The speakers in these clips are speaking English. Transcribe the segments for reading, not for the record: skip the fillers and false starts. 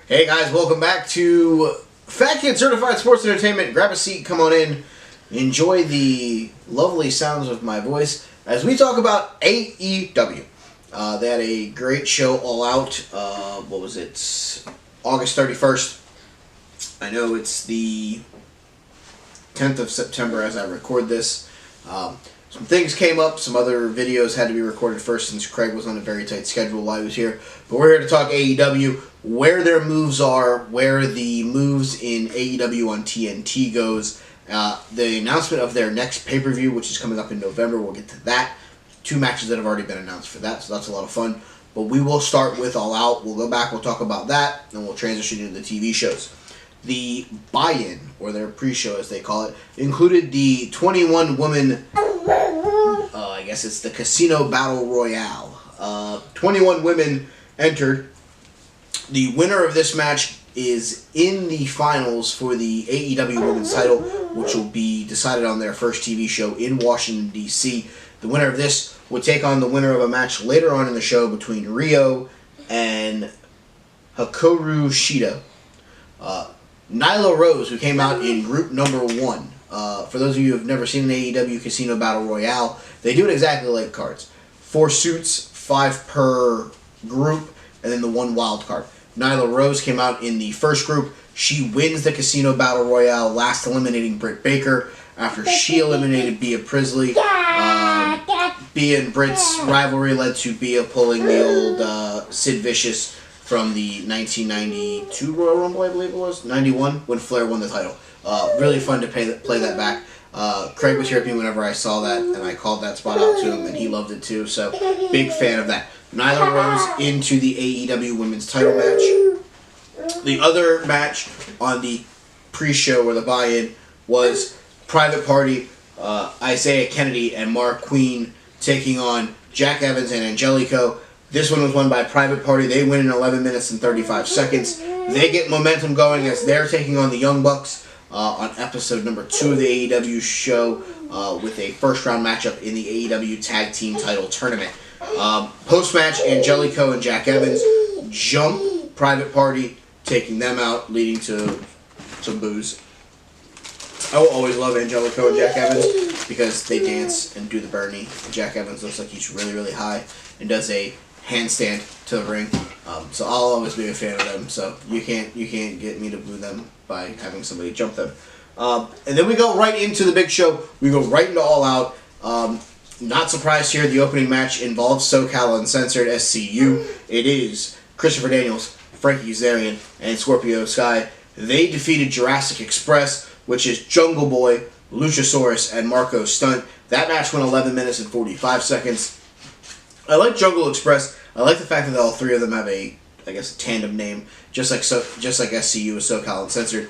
Hey guys, welcome back to Fat Kid Certified Sports Entertainment. Grab a seat, come on in, enjoy the lovely sounds of my voice as we talk about AEW. They had a great show, All Out. What was it? August 31st. I know it's the 10th of September as I record this. Some things came up, some other videos had to be recorded first since Craig was on a very tight schedule while he was here. But we're here to talk AEW, where their moves are, where the moves in AEW on TNT goes. The announcement of their next pay-per-view, which is coming up in November, we'll get to that. 2 matches that have already been announced for that, so that's a lot of fun. But we will start with All Out. We'll go back, we'll talk about that, and we'll transition into the TV shows. The buy-in, or their pre-show as they call it, included the 21-woman, I guess it's the Casino Battle Royale. 21 women entered. The winner of this match is in the finals for the AEW Women's title, which will be decided on their first TV show in Washington, D.C. The winner of this would take on the winner of a match later on in the show between Rio and Hikaru Shida. Nyla Rose, who came out in group number 1. For those of you who have never seen an AEW Casino Battle Royale, they do it exactly like cards. 4 suits, 5 per group, and then the 1 wild card. Nyla Rose came out in the first group. She wins the Casino Battle Royale, last eliminating Britt Baker after she eliminated Bea Priestley. Bea and Britt's rivalry led to Bea pulling the old Sid Vicious from the 1992 Royal Rumble, I believe it was, 91, when Flair won the title. Really fun to play that back. Craig was here with me whenever I saw that, and I called that spot out to him, and he loved it too, so big fan of that. Nyla Rose into the AEW Women's title match. The other match on the pre-show, or the buy-in, was Private Party, Isaiah Kennedy and Mark Queen taking on Jack Evans and Angelico. This one was won by Private Party. They win in 11 minutes and 35 seconds. They get momentum going as they're taking on the Young Bucks on episode number 2 of the AEW show with a first-round matchup in the AEW Tag Team Title Tournament. Post-match, Angelico and Jack Evans jump Private Party, taking them out, leading to some boos. I will always love Angelico and Jack Evans because they dance and do the Bernie. Jack Evans looks like he's really, really high and does a handstand to the ring. So I'll always be a fan of them. So you can't get me to boo them by having somebody jump them. And then we go right into the big show. We go right into All Out. Not surprised here, the opening match involves SoCal Uncensored SCU. It is Christopher Daniels, Frankie Kazarian, and Scorpio Sky. They defeated Jurassic Express, which is Jungle Boy, Luchasaurus, and Marco Stunt. That match went 11 minutes and 45 seconds. I like Jungle Express. I like the fact that all 3 of them have a tandem name, just like SCU is SoCal Uncensored.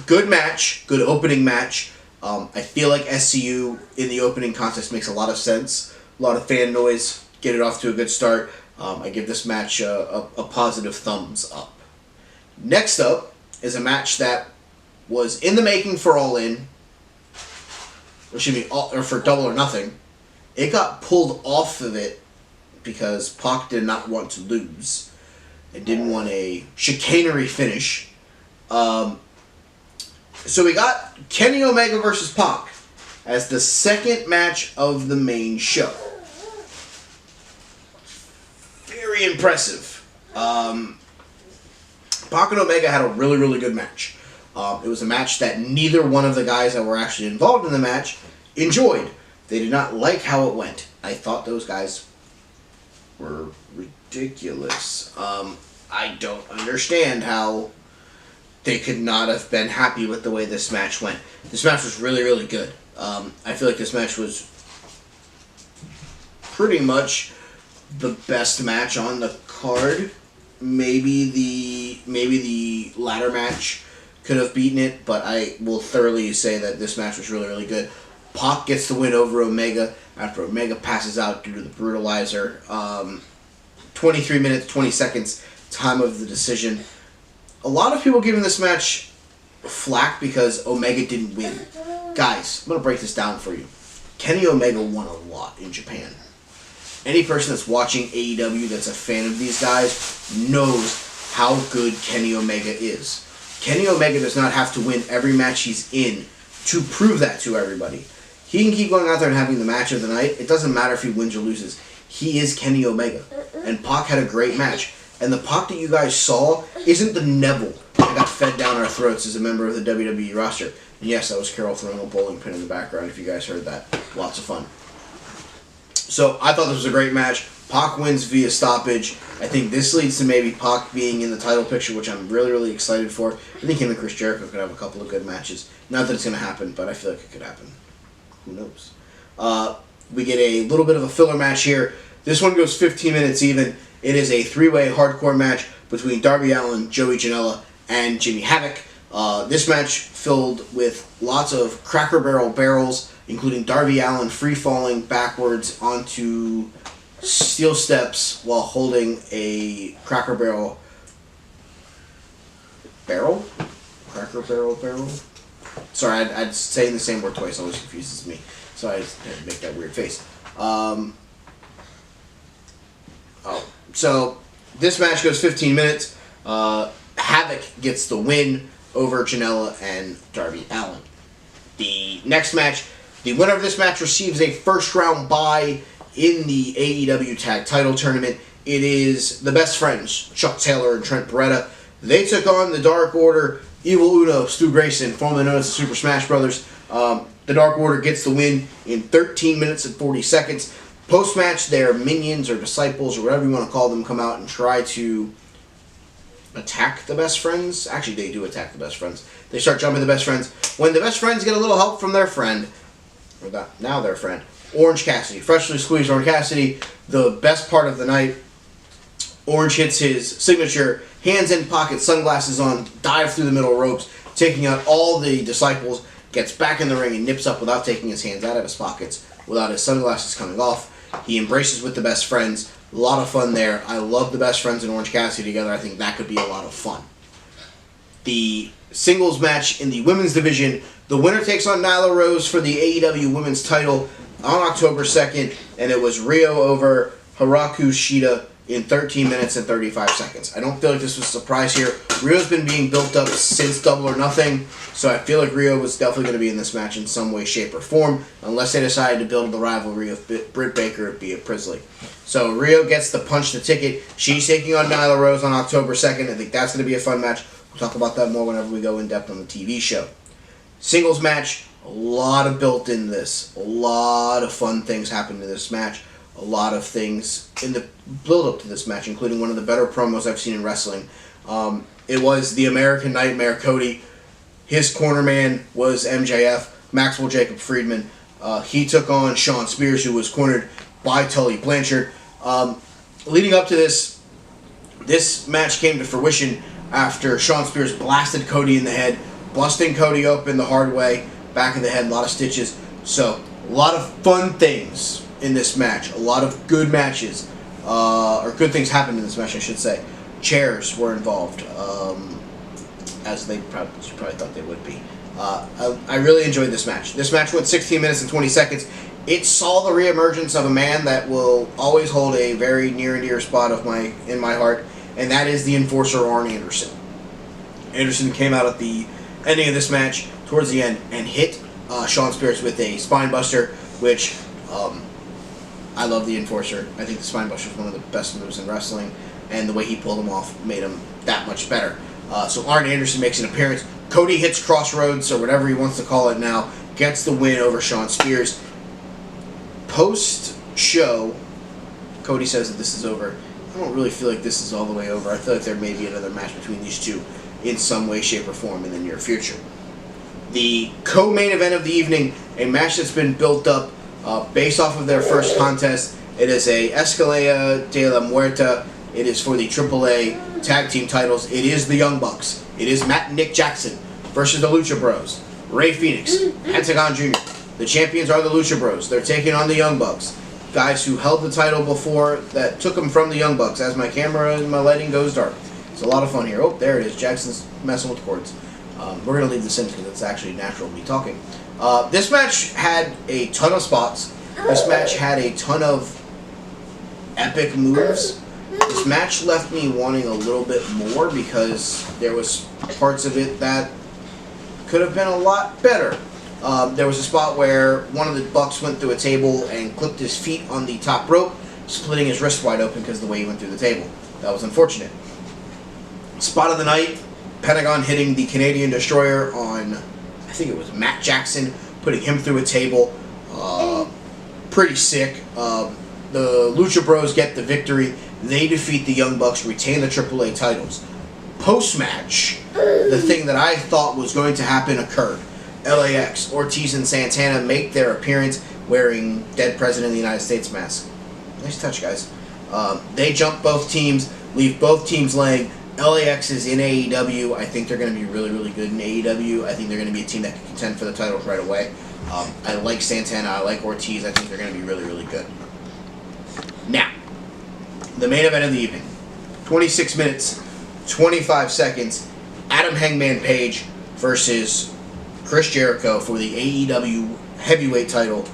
Good match, good opening match. I feel like SCU in the opening contest makes a lot of sense. A lot of fan noise, get it off to a good start. I give this match a positive thumbs up. Next up is a match that was in the making for All In, or for Double or Nothing. It got pulled off of it because Pac did not want to lose and didn't want a chicanery finish. So we got Kenny Omega versus Pac as the second match of the main show. Very impressive. Pac and Omega had a really, really good match. It was a match that neither one of the guys that were actually involved in the match enjoyed. They did not like how it went. I thought those guys were ridiculous. I don't understand how they could not have been happy with the way this match went. This match was really, really good. I feel like this match was pretty much the best match on the card. Maybe the ladder match could have beaten it, but I will thoroughly say that this match was really, really good. Pac gets the win over Omega after Omega passes out due to the brutalizer. 23 minutes, 20 seconds, time of the decision. A lot of people giving this match flack because Omega didn't win. Guys, I'm going to break this down for you. Kenny Omega won a lot in Japan. Any person that's watching AEW that's a fan of these guys knows how good Kenny Omega is. Kenny Omega does not have to win every match he's in to prove that to everybody. He can keep going out there and having the match of the night. It doesn't matter if he wins or loses. He is Kenny Omega. And Pac had a great match. And the Pac that you guys saw isn't the Neville that got fed down our throats as a member of the WWE roster. And yes, that was Carol throwing a bowling pin in the background, if you guys heard that. Lots of fun. So, I thought this was a great match. Pac wins via stoppage. I think this leads to maybe Pac being in the title picture, which I'm really, really excited for. I think him and Chris Jericho could have a couple of good matches. Not that it's going to happen, but I feel like it could happen. Who knows? We get a little bit of a filler match here. This one goes 15 minutes even. It is a three-way hardcore match between Darby Allin, Joey Janela, and Jimmy Havoc. This match filled with lots of Cracker Barrel barrels, including Darby Allin free-falling backwards onto steel steps while holding a Cracker Barrel barrel? Cracker Barrel barrel? Sorry, I'd saying the same word twice always confuses me. So I just had to make that weird face. So this match goes 15 minutes. Havoc gets the win over Janela and Darby Allin. The next match, the winner of this match receives a first round bye in the AEW Tag Title Tournament. It is the Best Friends, Chuck Taylor and Trent Beretta. They took on the Dark Order, Evil Uno, Stu Grayson, formerly known as the Super Smash Brothers. The Dark Order gets the win in 13 minutes and 40 seconds. Post-match, their minions or disciples or whatever you want to call them come out and try to attack the Best Friends. Actually, they do attack the Best Friends. They start jumping the Best Friends. When the Best Friends get a little help from their friend, or that, now their friend, Orange Cassidy. Freshly squeezed Orange Cassidy, the best part of the night. Orange hits his signature, hands in pocket, sunglasses on, dive through the middle ropes, taking out all the disciples, gets back in the ring and nips up without taking his hands out of his pockets, without his sunglasses coming off. He embraces with the Best Friends. A lot of fun there. I love the Best Friends and Orange Cassidy together. I think that could be a lot of fun. The singles match in the women's division, the winner takes on Nyla Rose for the AEW women's title on October 2nd, and it was Rio over Hiraku Shida in 13 minutes and 35 seconds. I don't feel like this was a surprise here. Rio's been being built up since Double or Nothing, so I feel like Rio was definitely going to be in this match in some way, shape, or form, unless they decided to build the rivalry of Britt Baker and Bea Priestley. So Rio gets the punch the ticket. She's taking on Nyla Rose on October 2nd. I think that's going to be a fun match. We'll talk about that more whenever we go in depth on the TV show. Singles match, a lot of built in this. A lot of fun things happened in this match. A lot of things in the build-up to this match, including one of the better promos I've seen in wrestling. It was the American Nightmare, Cody. His corner man was MJF, Maxwell Jacob Friedman. He took on Shawn Spears, who was cornered by Tully Blanchard. Leading up to this match came to fruition after Shawn Spears blasted Cody in the head, busting Cody open the hard way, back of the head, a lot of stitches. So, a lot of fun things in this match. A lot of good matches. Or good things happened in this match, I should say. Chairs were involved, as they probably thought they would be. I really enjoyed this match. This match went 16 minutes and 20 seconds. It saw the reemergence of a man that will always hold a very near and dear spot in my heart, and that is the Enforcer, Arn Anderson. Anderson came out at the ending of this match, towards the end, and hit Shawn Spears with a spine buster, which I love the Enforcer. I think the spine buster is one of the best moves in wrestling, and the way he pulled him off made him that much better. So Arn Anderson makes an appearance. Cody hits Crossroads, or whatever he wants to call it now, gets the win over Shawn Spears. Post-show, Cody says that this is over. I don't really feel like this is all the way over. I feel like there may be another match between these two in some way, shape, or form in the near future. The co-main event of the evening, a match that's been built up based off of their first contest. It is a Escalera de la Muerta. It is for the AAA tag team titles. It is the Young Bucks. It is Matt and Nick Jackson versus the Lucha Bros. Ray Phoenix, Pentagon Jr. The champions are the Lucha Bros. They're taking on the Young Bucks. Guys who held the title before that took them from the Young Bucks as my camera and my lighting goes dark. It's a lot of fun here. Oh, there it is. Jackson's messing with cords. We're going to leave this in because it's actually natural me talking. This match had a ton of spots. This match had a ton of epic moves. This match left me wanting a little bit more because there was parts of it that could have been a lot better. There was a spot where one of the Bucks went through a table and clipped his feet on the top rope, splitting his wrist wide open because of the way he went through the table. That was unfortunate. Spot of the night, Pentagon hitting the Canadian Destroyer on, I think it was Matt Jackson, putting him through a table. Pretty sick. The Lucha Bros get the victory. They defeat the Young Bucks, retain the AAA titles. Post-match, the thing that I thought was going to happen occurred. LAX, Ortiz, and Santana make their appearance wearing Dead President of the United States mask. Nice touch, guys. They jump both teams, leave both teams laying. LAX is in AEW. I think they're going to be really, really good in AEW. I think they're going to be a team that can contend for the titles right away. I like Santana. I like Ortiz. I think they're going to be really, really good. Now, the main event of the evening. 26 minutes, 25 seconds. Adam Hangman Page versus Chris Jericho for the AEW heavyweight title.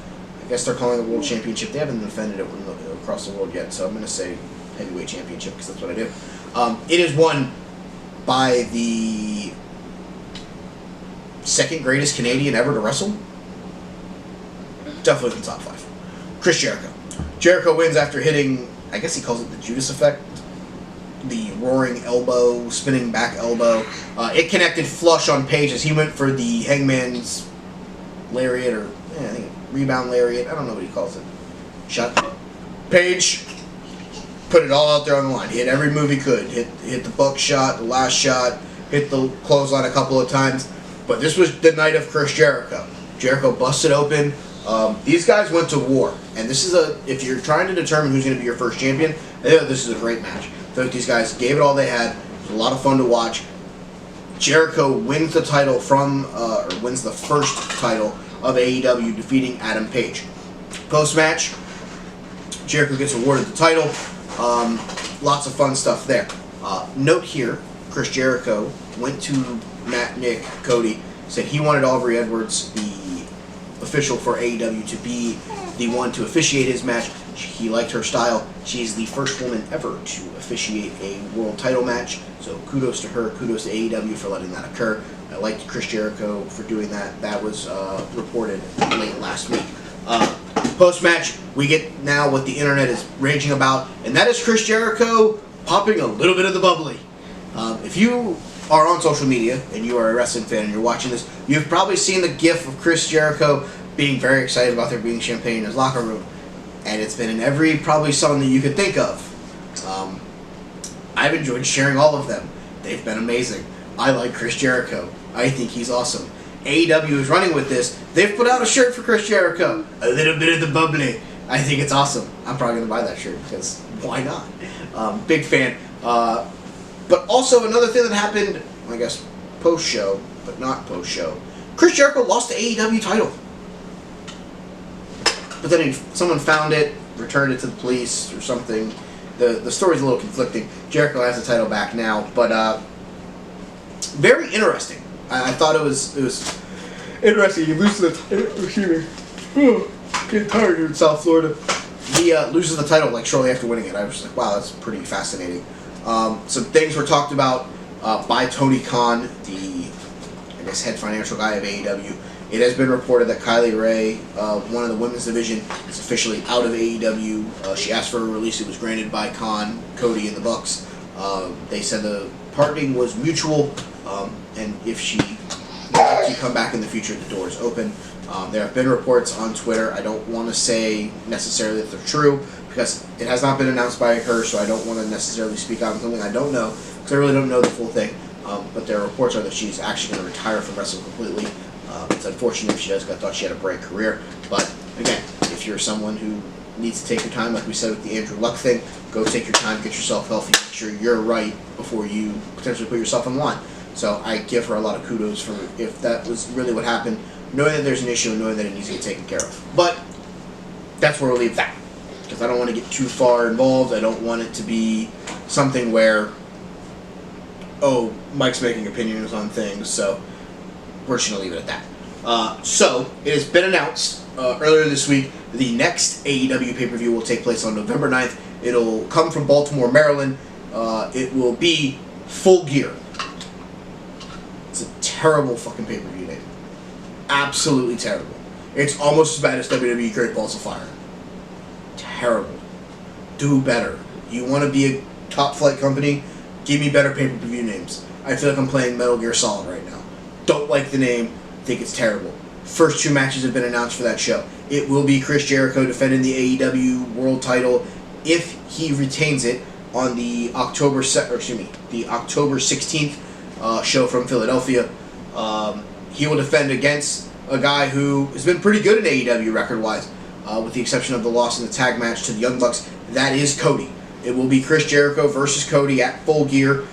I guess they're calling it World Championship. They haven't defended it across the world yet, so I'm going to say heavyweight championship because that's what I do. It is won by the second greatest Canadian ever to wrestle. Definitely in the top 5. Chris Jericho. Jericho wins after hitting, I guess he calls it the Judas effect. The roaring elbow, spinning back elbow. It connected flush on Page as he went for the Hangman's lariat, or I think rebound lariat. I don't know what he calls it. Shot. Page put it all out there on the line. He hit every move he could. Hit the buck shot, the last shot, hit the clothesline a couple of times. But this was the night of Chris Jericho. Jericho busted open. These guys went to war. And this is if you're trying to determine who's going to be your first champion, I think this is a great match. I feel like these guys gave it all they had. It was a lot of fun to watch. Jericho wins the title or wins the first title of AEW, defeating Adam Page. Post-match, Jericho gets awarded the title. Lots of fun stuff there. Note here, Chris Jericho went to Matt, Nick, Cody, said he wanted Aubrey Edwards, the official for AEW, to be the one to officiate his match. He liked her style. She's the first woman ever to officiate a world title match, so kudos to her, kudos to AEW for letting that occur. I liked Chris Jericho for doing that. That was reported late last week. Post-match, we get now what the internet is raging about, and that is Chris Jericho popping a little bit of the bubbly. If you are on social media and you are a wrestling fan and you're watching this, you've probably seen the gif of Chris Jericho being very excited about there being champagne in his locker room. And it's been in every probably song that you could think of. I've enjoyed sharing all of them. They've been amazing. I like Chris Jericho. I think he's awesome. AEW is running with this. They've put out a shirt for Chris Jericho. A little bit of the bubbly. I think it's awesome. I'm probably going to buy that shirt because why not? Big fan. But also another thing that happened, I guess, post-show, but not post-show. Chris Jericho lost the AEW title. But then someone found it, returned it to the police or something. The story's a little conflicting. Jericho has the title back now, but very interesting. I thought it was interesting. He loses the title. Excuse me. Getting tired here in South Florida. He loses the title like shortly after winning it. I was like, wow, that's pretty fascinating. Some things were talked about by Tony Khan, the head financial guy of AEW. It has been reported that Kylie Gray, one of the women's division, is officially out of AEW. She asked for a release. It was granted by Khan, Cody, and the Bucks. They said the parting was mutual, and if she wants to come back in the future, the door is open. There have been reports on Twitter. I don't want to say necessarily that they're true because it has not been announced by her, so I don't want to necessarily speak on something I don't know because I really don't know the full thing. But their reports are that she's actually going to retire from wrestling completely. It's unfortunate if she does. I thought she had a bright career. But, again, if you're someone who needs to take your time, like we said with the Andrew Luck thing, go take your time, get yourself healthy, make sure you're right before you potentially put yourself on the line. So I give her a lot of kudos for if that was really what happened, knowing that there's an issue and knowing that it needs to get taken care of. But that's where we'll leave that. Because I don't want to get too far involved. I don't want it to be something where, oh, Mike's making opinions on things, so we're just going to leave it at that. So, it has been announced earlier this week the next AEW pay-per-view will take place on November 9th It'll come from Baltimore, Maryland. It will be Full Gear. It's a terrible fucking pay-per-view name. Absolutely terrible. It's almost as bad as WWE Great Balls of Fire. Terrible. Do better. You want to be a top flight company? Give me better pay-per-view names. I feel like I'm playing Metal Gear Solid right now. Don't like the name. Think it's terrible. First 2 matches have been announced for that show. It will be Chris Jericho defending the AEW World Title if he retains it on the October 16th show from Philadelphia. He will defend against a guy who has been pretty good in AEW record-wise, with the exception of the loss in the tag match to the Young Bucks. That is Cody. It will be Chris Jericho versus Cody at Full Gear.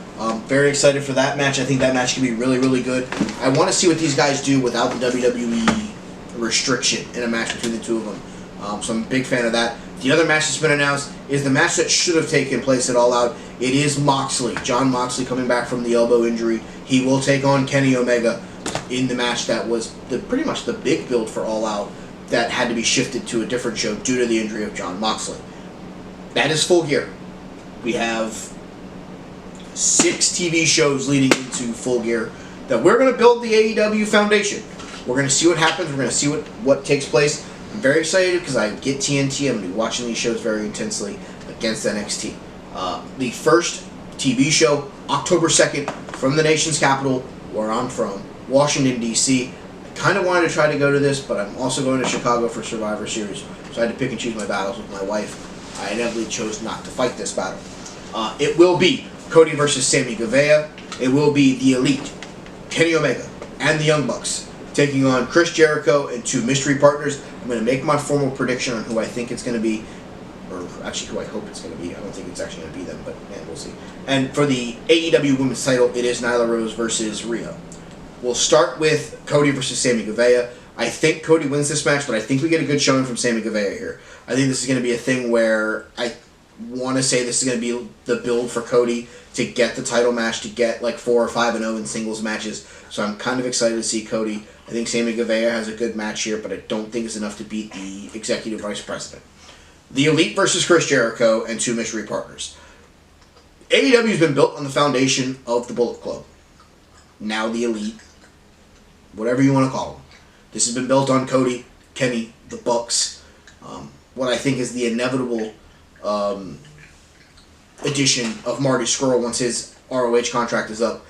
Very excited for that match. I think that match can be really, really good. I want to see what these guys do without the WWE restriction in a match between the two of them. So I'm a big fan of that. The other match that's been announced is the match that should have taken place at All Out. It is Moxley. John Moxley coming back from the elbow injury. He will take on Kenny Omega in the match that was pretty much the big build for All Out that had to be shifted to a different show due to the injury of John Moxley. That is Full Gear. We have 6 TV shows leading into Full Gear that we're going to build the AEW foundation. We're going to see what happens. We're going to see what takes place. I'm very excited because I get TNT. I'm going to be watching these shows very intensely against NXT. The first TV show, October 2nd, from the nation's capital, where I'm from, Washington, D.C. I kind of wanted to try to go to this, but I'm also going to Chicago for Survivor Series, so I had to pick and choose my battles with my wife. I inevitably chose not to fight this battle. It will be Cody versus Sammy Guevara. It will be The Elite, Kenny Omega, and the Young Bucks taking on Chris Jericho and 2 mystery partners. I'm going to make my formal prediction on who I think it's going to be, or actually who I hope it's going to be. I don't think it's actually going to be them, but man, we'll see. And for the AEW Women's title, it is Nyla Rose versus Rhea. We'll start with Cody versus Sammy Guevara. I think Cody wins this match, but I think we get a good showing from Sammy Guevara here. I think this is going to be a thing where I want to say this is going to be the build for Cody to get the title match, to get like 4 or 5-0 in singles matches. So I'm kind of excited to see Cody. I think Sammy Guevara has a good match here, but I don't think it's enough to beat the Executive Vice President. The Elite versus Chris Jericho and 2 mystery partners. AEW has been built on the foundation of the Bullet Club. Now the Elite, whatever you want to call them. This has been built on Cody, Kenny, the Bucks. What I think is the inevitable addition of Marty Scurll once his ROH contract is up.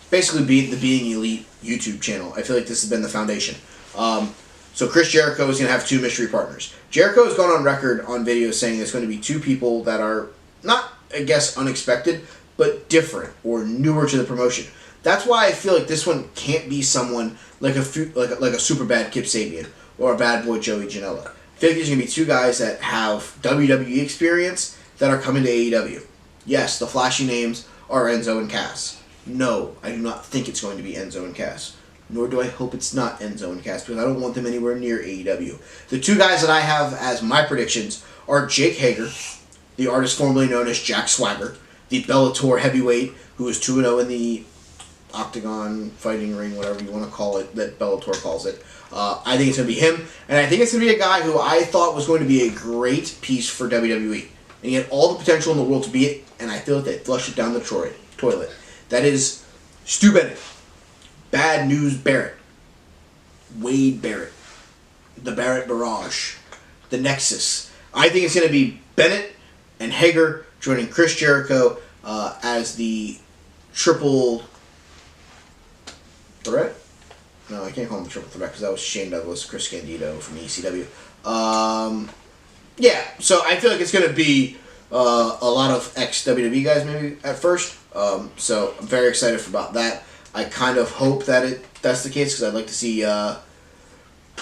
Basically the Being Elite YouTube channel. I feel like this has been the foundation. So Chris Jericho is going to have 2 mystery partners. Jericho has gone on record on video saying there's going to be 2 people that are not, I guess, unexpected, but different or newer to the promotion. That's why I feel like this one can't be someone like a super bad Kip Sabian or a bad boy Joey Janela. I feel like there's going to be 2 guys that have WWE experience that are coming to AEW. Yes, the flashy names are Enzo and Cass. No, I do not think it's going to be Enzo and Cass. Nor do I hope it's not Enzo and Cass, because I don't want them anywhere near AEW. The 2 guys that I have as my predictions are Jake Hager, the artist formerly known as Jack Swagger, the Bellator heavyweight who is 2-0 in the Octagon fighting ring, whatever you want to call it, that Bellator calls it. I think it's going to be him, and I think it's going to be a guy who I thought was going to be a great piece for WWE. And he had all the potential in the world to be it, and I feel like they flushed it down the toilet. That is Stu Bennett, Bad News Barrett, Wade Barrett, the Barrett Barrage, the Nexus. I think it's going to be Bennett and Hager joining Chris Jericho as the triple threat? No, I can't call him the triple threat because that was Shane Douglas, Chris Candido from ECW. Yeah, so I feel like it's going to be a lot of ex-WWE guys maybe at first. So I'm very excited about that. I kind of hope that that's the case because I'd like to see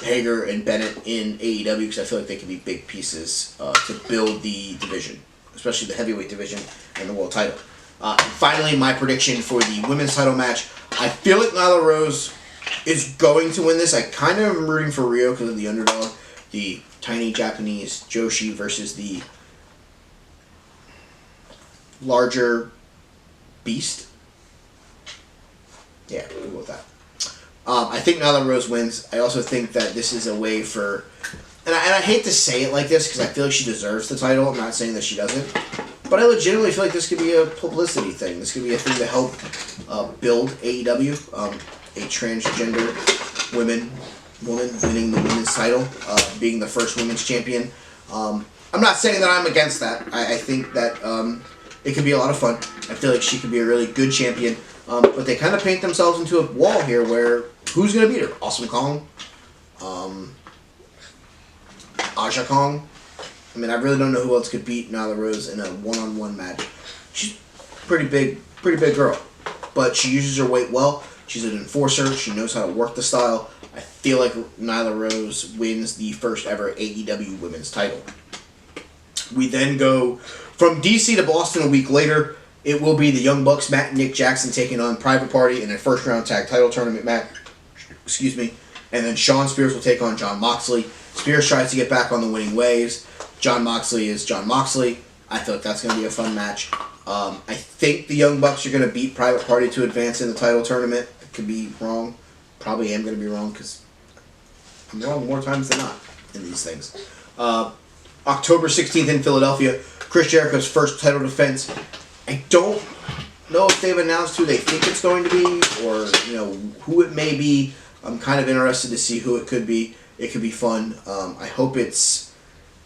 Hager and Bennett in AEW because I feel like they can be big pieces to build the division, especially the heavyweight division and the world title. Finally, my prediction for the women's title match. I feel like Nyla Rose is going to win this. I kind of am rooting for Rio because of the underdog, the tiny Japanese Joshi versus the larger beast. Yeah, we'll go with that. I think Nyla Rose wins. I also think that this is a way for... and I hate to say it like this because I feel like she deserves the title. I'm not saying that she doesn't. But I legitimately feel like this could be a publicity thing. This could be a thing to help build AEW. A transgender woman winning the women's title, being the first women's champion. I'm not saying that I'm against that. I think that it could be a lot of fun. I feel like she could be a really good champion. But they kind of paint themselves into a wall here where who's going to beat her? Awesome Kong? Aja Kong? I mean, I really don't know who else could beat Nyla Rose in a one-on-one match. She's a pretty big girl. But she uses her weight well. She's an enforcer. She knows how to work the style. I feel like Nyla Rose wins the first ever AEW women's title. We then go from DC to Boston a week later. It will be the Young Bucks, Matt and Nick Jackson, taking on Private Party in a first-round tag title tournament match. Excuse me. And then Shawn Spears will take on Jon Moxley. Spears tries to get back on the winning ways. Jon Moxley is Jon Moxley. I thought that's going to be a fun match. I think the Young Bucks are going to beat Private Party to advance in the title tournament. I could be wrong. Probably am going to be wrong because I'm wrong more times than not in these things. October 16th in Philadelphia, Chris Jericho's first title defense. I don't know if they've announced who they think it's going to be or who it may be. I'm kind of interested to see who it could be. It could be fun. I hope it's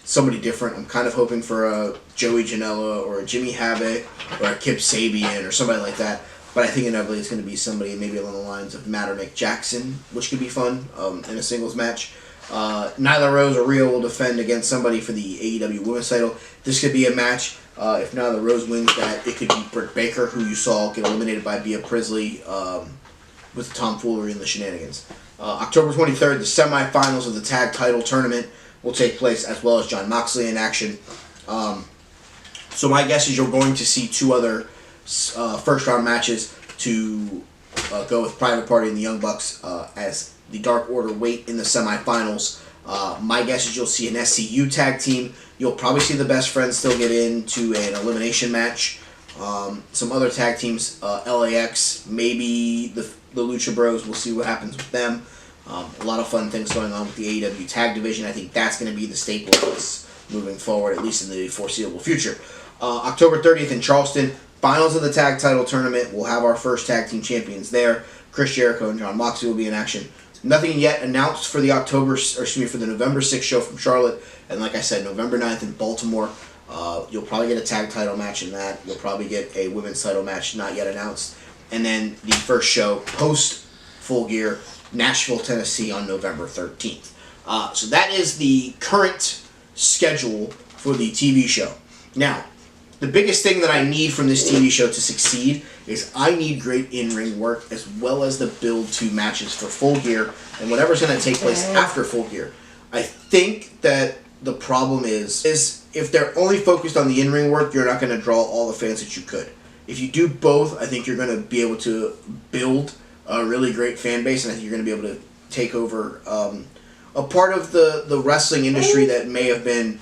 somebody different. I'm kind of hoping for a Joey Janela or a Jimmy Havoc or a Kip Sabian or somebody like that. But I think inevitably it's going to be somebody maybe along the lines of Matt or Nick Jackson, which could be fun in a singles match. Nyla Rose or Rhea will defend against somebody for the AEW Women's title. This could be a match. If Nyla Rose wins that, it could be Britt Baker, who you saw get eliminated by Bea Priestley with the tomfoolery and the shenanigans. October 23rd, the semifinals of the tag title tournament will take place, as well as Jon Moxley in action. So my guess is you're going to see two other first-round matches to go with Private Party and the Young Bucks as the Dark Order wait in the semifinals. My guess is you'll see an SCU tag team. You'll probably see the Best Friends still get into an elimination match. Some other tag teams, LAX, maybe the Lucha Bros. We'll see what happens with them. A lot of fun things going on with the AEW tag division. I think that's going to be the staple of this moving forward, at least in the foreseeable future. October 30th in Charleston, finals of the tag title tournament. We'll have our first tag team champions there. Chris Jericho and Jon Moxley will be in action. Nothing yet announced for the for the November 6th show from Charlotte. And like I said, November 9th in Baltimore. You'll probably get a tag title match in that. You'll probably get a women's title match not yet announced. And then the first show post Full Gear, Nashville, Tennessee on November 13th. So that is the current schedule for the TV show. Now, the biggest thing that I need from this TV show to succeed is I need great in-ring work as well as the build to matches for Full Gear and whatever's going to take place after Full Gear. I think that the problem is if they're only focused on the in-ring work, you're not going to draw all the fans that you could. If you do both, I think you're going to be able to build a really great fan base, and I think you're going to be able to take over a part of the wrestling industry that may have been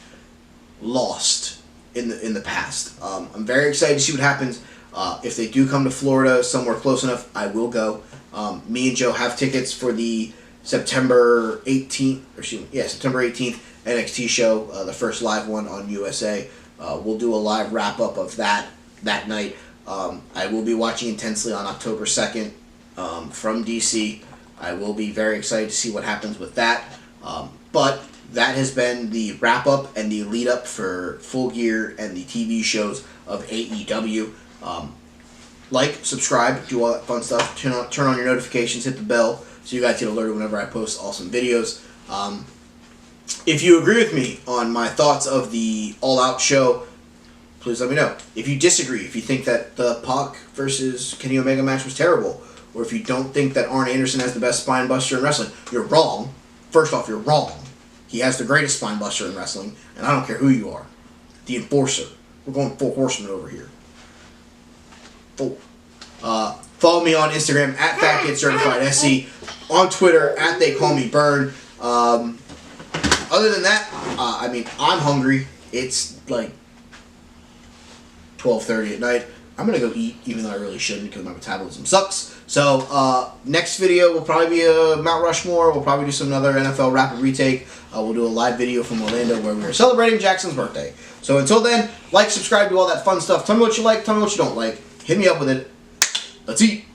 lost in the past. I'm very excited to see what happens. If they do come to Florida, somewhere close enough, I will go. Me and Joe have tickets for the September 18th NXT show, the first live one on USA. We'll do a live wrap-up of that night. I will be watching intensely on October 2nd from DC. I will be very excited to see what happens with that. But that has been the wrap-up and the lead-up for Full Gear and the TV shows of AEW. Like, subscribe, do all that fun stuff. Turn on your notifications, hit the bell, so you guys get alerted whenever I post awesome videos. If you agree with me on my thoughts of the All Out show, please let me know. If you disagree, if you think that the Pac versus Kenny Omega match was terrible, or if you don't think that Arn Anderson has the best spine buster in wrestling, you're wrong. First off, you're wrong. He has the greatest spine buster in wrestling, and I don't care who you are. The Enforcer. We're going full horseman over here. Full. Follow me on Instagram at fatkidcertifiedse, on Twitter at TheyCallMeBurn. Other than that, I'm hungry. It's like 12:30 at night. I'm gonna go eat, even though I really shouldn't because my metabolism sucks. So next video will probably be a Mount Rushmore. We'll probably do some other NFL rapid retake. We'll do a live video from Orlando where we are celebrating Jackson's birthday. So until then, like, subscribe, do all that fun stuff. Tell me what you like, tell me what you don't like. Hit me up with it. Let's eat.